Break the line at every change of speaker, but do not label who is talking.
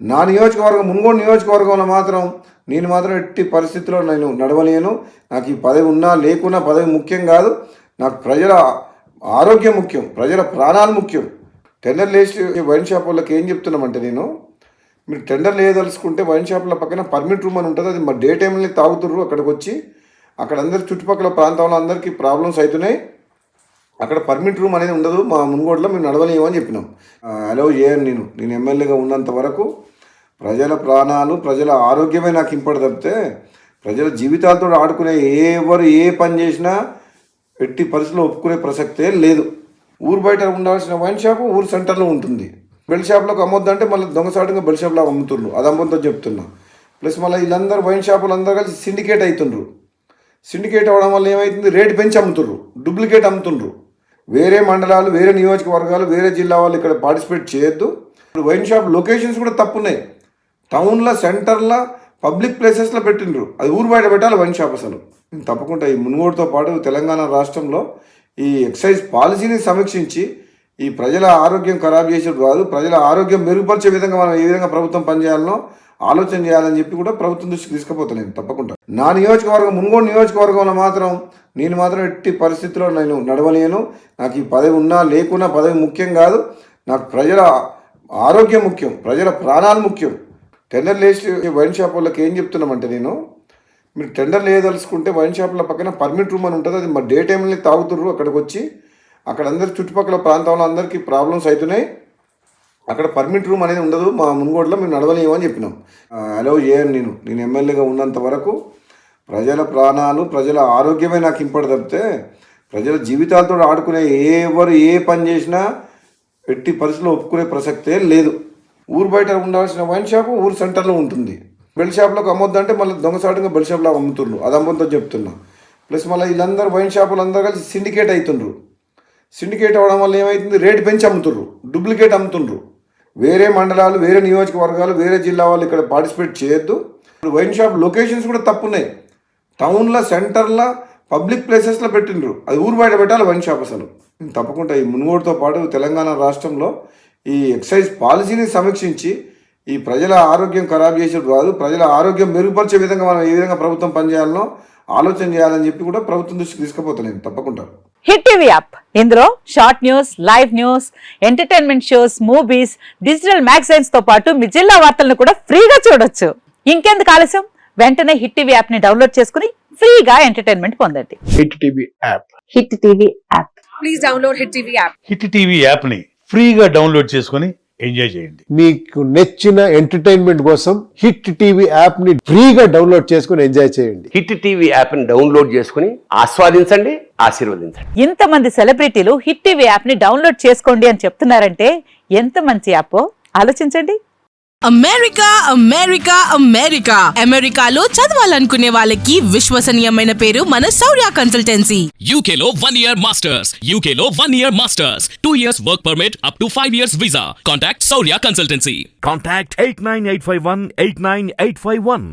నా నియోజకవర్గం మున్గోడు నియోజకవర్గంలో మాత్రం నేను మాత్రం ఎట్టి పరిస్థితుల్లో నేను నడవలేను. నాకు ఈ పదవి ఉన్నా లేకున్నా పదవి ముఖ్యం కాదు. నాకు ప్రజల ఆరోగ్యం ముఖ్యం, ప్రజల ప్రాణాలు ముఖ్యం. టెండర్లు వేసి వైన్ షాప్ వాళ్ళకి ఏం చెప్తున్నామంటే, మీరు టెండర్లు వేయదలుచుకుంటే వైన్ షాప్ల పక్కన పర్మిట్ రూమ్ అని ఉంటుంది. అది మా డే టైంలో తాగుతుర్రు. అక్కడికి వచ్చి అక్కడ అందరి చుట్టుపక్కల ప్రాంతంలో అందరికీ ప్రాబ్లమ్స్ అవుతున్నాయి. అక్కడ పర్మిట్ రూమ్ అనేది ఉండదు. మా మున్గోడులో మేము నడవలేము అని చెప్పినాం. అలౌ చేయను. నేను ఎమ్మెల్యేగా ఉన్నంత వరకు ప్రజల ప్రాణాలు, ప్రజల ఆరోగ్యమే నాకు ఇంపడి తప్పితే ప్రజల జీవితాలతో ఆడుకునే ఎవరు ఏ పని చేసినా ఎట్టి పరిస్థితుల్లో ఒప్పుకునే ప్రసక్తే లేదు. ఊరు బయట ఉండాల్సిన వైన్ షాపు ఊరు సెంటర్లో ఉంటుంది. బెల్ షాప్లోకి అమ్మొద్దంటే మళ్ళీ దొంగసాటుగా బెల్ షాప్లో అమ్ముతుండ్రు. అది అమ్మొద్దని చెప్తున్నా. ప్లస్ మళ్ళీ వీళ్ళందరూ వైన్ షాపులు అందరూ కలిసి సిండికేట్ అవుతుండ్రు. సిండికేట్ అవ్వడం వల్ల ఏమవుతుంది, రేటు పెంచి అమ్ముతుండ్రు, డూప్లికేట్ అమ్ముతుండ్రు. వేరే మండలాలు, వేరే నియోజకవర్గాలు, వేరే జిల్లా వాళ్ళు ఇక్కడ పార్టిసిపేట్ చేయొద్దు. ఇప్పుడు వైన్ షాప్ లొకేషన్స్ కూడా తప్పున్నాయి. టౌన్లో, సెంటర్లో, పబ్లిక్ ప్లేసెస్లో పెట్టిండ్రు. అది ఊరు బయట పెట్టాలి వైన్ షాప్. అసలు తప్పకుండా ఈ మున్గోడుతో పాటు తెలంగాణ రాష్ట్రంలో ఈ ఎక్సైజ్ పాలసీని సమీక్షించి ఈ ప్రజల ఆరోగ్యం ఖరాబ్ చేసేది కాదు, ప్రజల ఆరోగ్యం మెరుగుపరిచే విధంగా మనం ఏ విధంగా ప్రభుత్వం పనిచేయాలనో ఆలోచన చేయాలని చెప్పి కూడా ప్రభుత్వం దృష్టికి తీసుకుపోతాను తప్పకుండా. నా నియోజకవర్గం మున్గోడు నియోజకవర్గంలో మాత్రం నేను మాత్రం ఎట్టి పరిస్థితుల్లో నేను నడవలేను. నాకు ఈ పదవి ఉన్నా లేకున్నా పదవి ముఖ్యం కాదు. నాకు ప్రజల ఆరోగ్యం ముఖ్యం, ప్రజల ప్రాణాలు ముఖ్యం. టెండర్లు వేసి వైన్ షాప్ వాళ్ళకి ఏం చెప్తున్నామంటే, మీరు టెండర్లు వేయదలుచుకుంటే వైన్ షాప్ల పక్కన పర్మిట్ రూమ్ అని ఉంటుంది. అది మా డే టైంలో తాగుతుర్రు. అక్కడికి వచ్చి అక్కడ అందరి చుట్టుపక్కల ప్రాంతంలో అందరికీ ప్రాబ్లమ్స్ అవుతున్నాయి. అక్కడ పర్మిట్ రూమ్ అనేది ఉండదు. మా మున్గోడులో మేము నడవలేము అని చెప్పినాం. అలౌ చేయను. నేను ఎమ్మెల్యేగా ఉన్నంత వరకు ప్రజల ప్రాణాలు, ప్రజల ఆరోగ్యమే నాకు ఇంపడి తప్పితే ప్రజల జీవితాలతో ఆడుకునే ఎవరు ఏ పని చేసినా ఎట్టి పరిస్థితుల్లో ఒప్పుకునే ప్రసక్తే లేదు. ఊరు బయట ఉండాల్సిన వైన్ షాపు ఊరు సెంటర్లో ఉంటుంది. బెల్ షాప్లోకి అమ్మొద్దంటే మళ్ళీ దొంగసాటుగా బెల్ షాప్లో అమ్ముతుండ్రు. అది అమ్మొద్దని చెప్తున్నా. ప్లస్ మళ్ళీ వీళ్ళందరూ వైన్ షాపులు అందరూ కలిసి సిండికేట్ అవుతుండ్రు. సిండికేట్ అవ్వడం వల్ల ఏమవుతుంది, రేటు పెంచి అమ్ముతుండ్రు, డూప్లికేట్ అమ్ముతుండ్రు. వేరే మండలాలు, వేరే నియోజకవర్గాలు, వేరే జిల్లా వాళ్ళు ఇక్కడ పార్టిసిపేట్ చేయొద్దు. ఇప్పుడు వైన్ షాప్ లొకేషన్స్ కూడా తప్పున్నాయి. టౌన్లో, సెంటర్లో, పబ్లిక్ ప్లేసెస్లో పెట్టిండ్రు. అది ఊరు బయట పెట్టాలి వైన్ షాప్. అసలు తప్పకుండా ఈ మున్గోడుతో పాటు తెలంగాణ రాష్ట్రంలో ఈ ఎక్సైజ్ పాలసీని సమీక్షించి ఈ ప్రజల ఆరోగ్యం ఖరాబ్ చేసేది కాదు, ప్రజల ఆరోగ్యం మెరుగుపరిచే విధంగా మనం ఏ విధంగా ప్రభుత్వం పనిచేయాలనో ఆలోచన చేయాలని చెప్పి కూడా ప్రభుత్వం దృష్టికి తీసుకుపోతాను తప్పకుండా.
హిట్ టీవీ యాప్, ఇందులో short news, live news, entertainment shows, movies, digital magazines తో పాటు మీ జిల్లా వార్తలను కూడా ఫ్రీగా చూడొచ్చు. ఇంకెందుకు ఆలస్యం, వెంటనే హిట్ టీవీ యాప్ ని డౌన్లోడ్ చేసుకుని ఫ్రీగా ఎంటర్టైన్మెంట్ పొందండి.
Hit TV app.
Hit TV app.
Please download hit TV app.
Hit TV app ని ఫ్రీగా డౌన్లోడ్ చేసుకుని ఎంజాయ్ చేయండి.
మీకు నచ్చిన ఎంటర్టైన్మెంట్ కోసం హిట్ టీవీ యాప్ ని ఫ్రీగా డౌన్లోడ్ చేసుకుని ఎంజాయ్ చేయండి.
హిట్ టీవీ యాప్ ని డౌన్లోడ్ చేసుకుని ఆస్వాదించండి, ఆశీర్వదించండి.
ఇంతమంది సెలబ్రిటీలు హిట్ టీవీ యాప్ ని డౌన్లోడ్ చేసుకోండి అని చెప్తున్నారంటే ఎంత మంచి యాప్ ఆలోచించండి.
అమెరికా అమెరికా అమెరికా అమెరికాలో చదవాలనుకునే వాళ్ళకి విశ్వసనీయమైన పేరు మన శౌర్య కన్సల్టెన్సీ.
UK లో 1 year masters, UK లో 1 year masters, 2 years work permit up to 5 years visa. Contact Saurya Consultancy.
Contact 89851 89851.